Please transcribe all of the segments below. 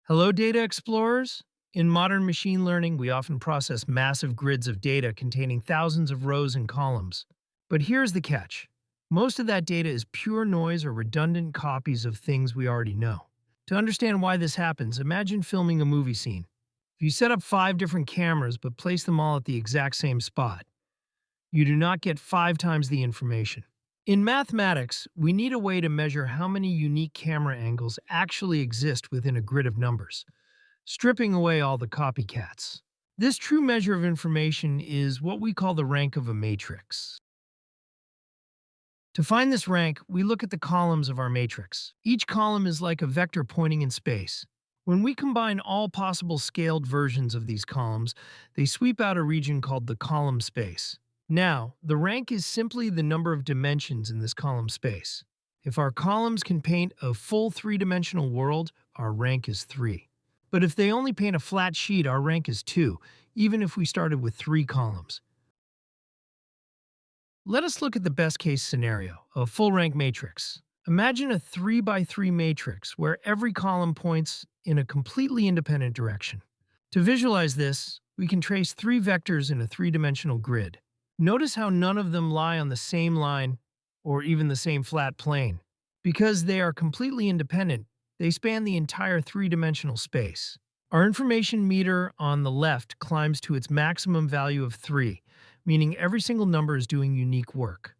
Hello, data explorers. In modern machine learning, we often process massive grids of data containing thousands of rows and columns. But here's the catch. Most of that data is pure noise or redundant copies of things we already know. To understand why this happens, imagine filming a movie scene. If you set up 5 different cameras but place them all at the exact same spot, you do not get 5 times the information. In mathematics, we need a way to measure how many unique camera angles actually exist within a grid of numbers, stripping away all the copycats. This true measure of information is what we call the rank of a matrix. To find this rank, we look at the columns of our matrix. Each column is like a vector pointing in space. When we combine all possible scaled versions of these columns, they sweep out a region called the column space. Now, the rank is simply the number of dimensions in this column space. If our columns can paint a full three-dimensional world, our rank is 3. But if they only paint a flat sheet, our rank is 2, even if we started with 3 columns. Let us look at the best-case scenario, a full-rank matrix. Imagine a 3 by 3 matrix where every column points in a completely independent direction. To visualize this, we can trace 3 vectors in a three-dimensional grid. Notice how none of them lie on the same line or even the same flat plane. Because they are completely independent, they span the entire three-dimensional space. Our information meter on the left climbs to its maximum value of 3, meaning every single number is doing unique work.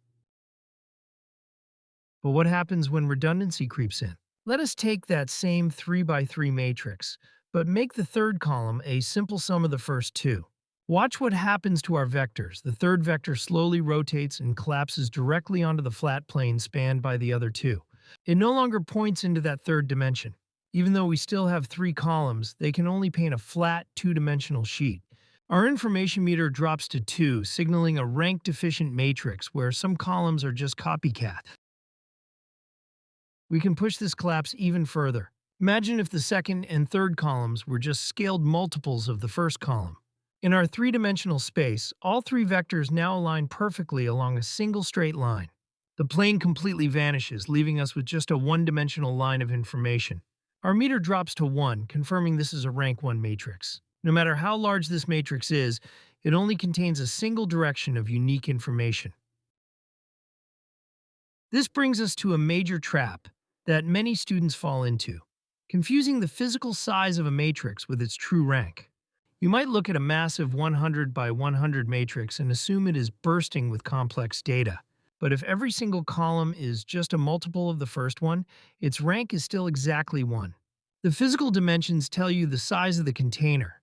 But what happens when redundancy creeps in? Let us take that same 3 by 3 matrix, but make the third column a simple sum of the first 2. Watch what happens to our vectors. The third vector slowly rotates and collapses directly onto the flat plane spanned by the other 2. It no longer points into that third dimension. Even though we still have 3 columns, they can only paint a flat, 2-dimensional sheet. Our information meter drops to 2, signaling a rank-deficient matrix where some columns are just copycat. We can push this collapse even further. Imagine if the second and third columns were just scaled multiples of the first column. In our three-dimensional space, all 3 vectors now align perfectly along a single straight line. The plane completely vanishes, leaving us with just a one-dimensional line of information. Our meter drops to 1, confirming this is a rank 1 matrix. No matter how large this matrix is, it only contains a single direction of unique information. This brings us to a major trap that many students fall into, confusing the physical size of a matrix with its true rank. You might look at a massive 100 by 100 matrix and assume it is bursting with complex data. But if every single column is just a multiple of the first one, its rank is still exactly 1. The physical dimensions tell you the size of the container,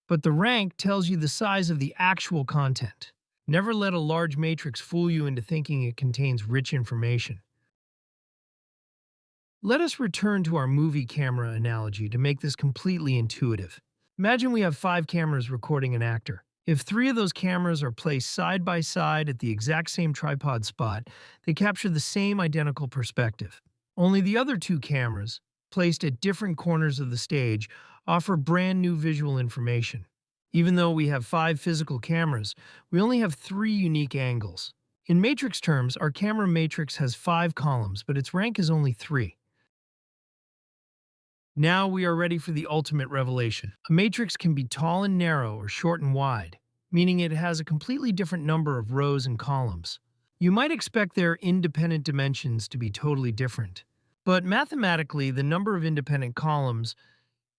but the rank tells you the size of the actual content. Never let a large matrix fool you into thinking it contains rich information. Let us return to our movie camera analogy to make this completely intuitive. Imagine we have 5 cameras recording an actor. If 3 of those cameras are placed side by side at the exact same tripod spot, they capture the same identical perspective. Only the other 2 cameras, placed at different corners of the stage, offer brand new visual information. Even though we have 5 physical cameras, we only have 3 unique angles. In matrix terms, our camera matrix has 5 columns, but its rank is only 3. Now we are ready for the ultimate revelation. A matrix can be tall and narrow or short and wide, meaning it has a completely different number of rows and columns. You might expect their independent dimensions to be totally different, but mathematically, the number of independent columns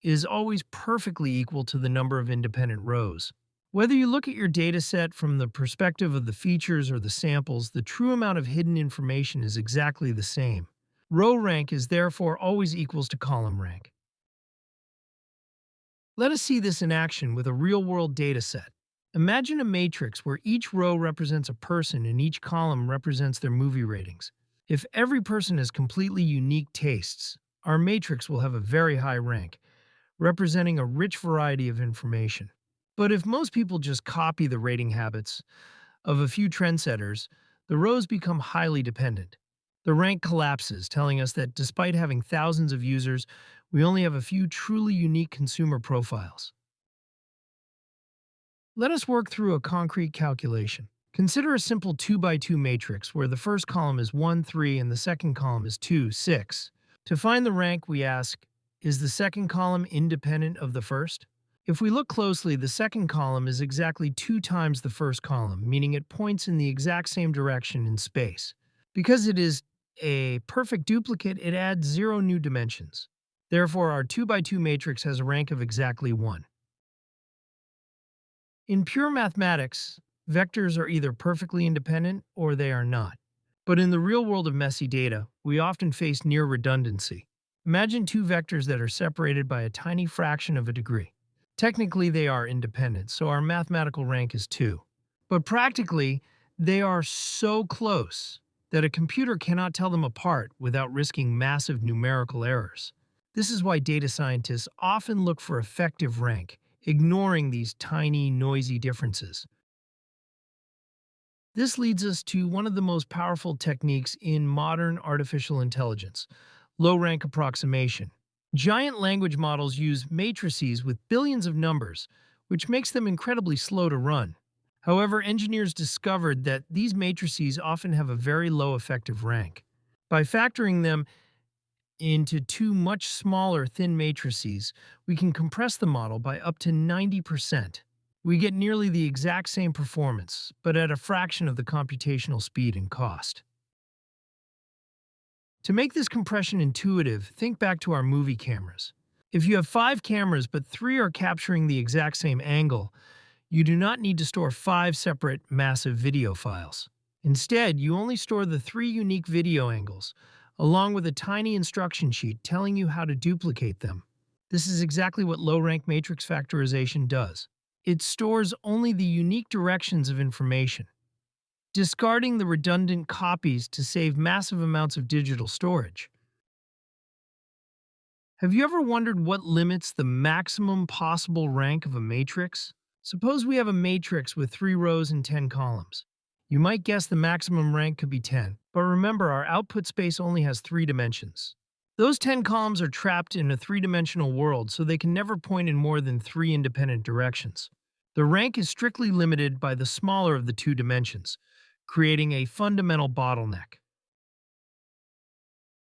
is always perfectly equal to the number of independent rows. Whether you look at your dataset from the perspective of the features or the samples, the true amount of hidden information is exactly the same. Row rank is therefore always equals to column rank. Let us see this in action with a real-world dataset. Imagine a matrix where each row represents a person and each column represents their movie ratings. If every person has completely unique tastes, our matrix will have a very high rank, representing a rich variety of information. But if most people just copy the rating habits of a few trendsetters, the rows become highly dependent. The rank collapses, telling us that despite having thousands of users, we only have a few truly unique consumer profiles. Let us work through a concrete calculation. Consider a simple 2 by 2 matrix where the first column is 1, 3, and the second column is 2, 6. To find the rank, we ask, Is the second column independent of the first? If we look closely, the second column is exactly 2 times the first column, meaning it points in the exact same direction in space. Because it is a perfect duplicate, it adds 0 new dimensions. Therefore, our 2 by 2 matrix has a rank of exactly 1. In pure mathematics, vectors are either perfectly independent or they are not. But in the real world of messy data, we often face near redundancy. Imagine 2 vectors that are separated by a tiny fraction of a degree. Technically, they are independent, so our mathematical rank is 2. But practically, they are so close that a computer cannot tell them apart without risking massive numerical errors. This is why data scientists often look for effective rank, ignoring these tiny, noisy differences. This leads us to one of the most powerful techniques in modern artificial intelligence: low-rank approximation. Giant language models use matrices with billions of numbers, which makes them incredibly slow to run. However, engineers discovered that these matrices often have a very low effective rank. By factoring them into 2 much smaller thin matrices, we can compress the model by up to 90%. We get nearly the exact same performance, but at a fraction of the computational speed and cost. To make this compression intuitive, think back to our movie cameras. If you have 5 cameras but 3 are capturing the exact same angle, you do not need to store 5 separate, massive video files. Instead, you only store the 3 unique video angles, along with a tiny instruction sheet telling you how to duplicate them. This is exactly what low-rank matrix factorization does. It stores only the unique directions of information, discarding the redundant copies to save massive amounts of digital storage. Have you ever wondered what limits the maximum possible rank of a matrix? Suppose we have a matrix with 3 rows and 10 columns. You might guess the maximum rank could be 10, but remember our output space only has 3 dimensions. Those 10 columns are trapped in a 3-dimensional world, so they can never point in more than 3 independent directions. The rank is strictly limited by the smaller of the 2 dimensions, creating a fundamental bottleneck.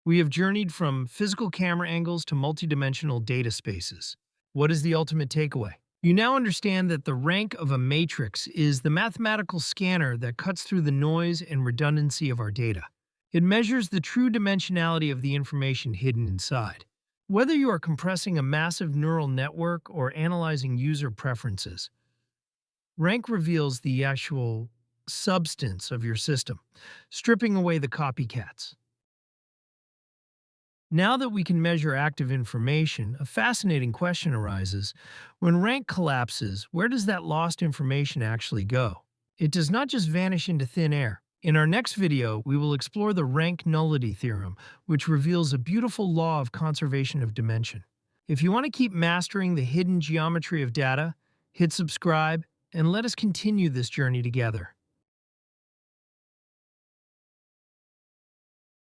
We have journeyed from physical camera angles to multidimensional data spaces. What is the ultimate takeaway? You now understand that the rank of a matrix is the mathematical scanner that cuts through the noise and redundancy of our data. It measures the true dimensionality of the information hidden inside. Whether you are compressing a massive neural network or analyzing user preferences, rank reveals the actual substance of your system, stripping away the copycats. Now that we can measure active information, a fascinating question arises. When rank collapses, where does that lost information actually go? It does not just vanish into thin air. In our next video, we will explore the rank nullity theorem, which reveals a beautiful law of conservation of dimension. If you want to keep mastering the hidden geometry of data, hit subscribe and let us continue this journey together.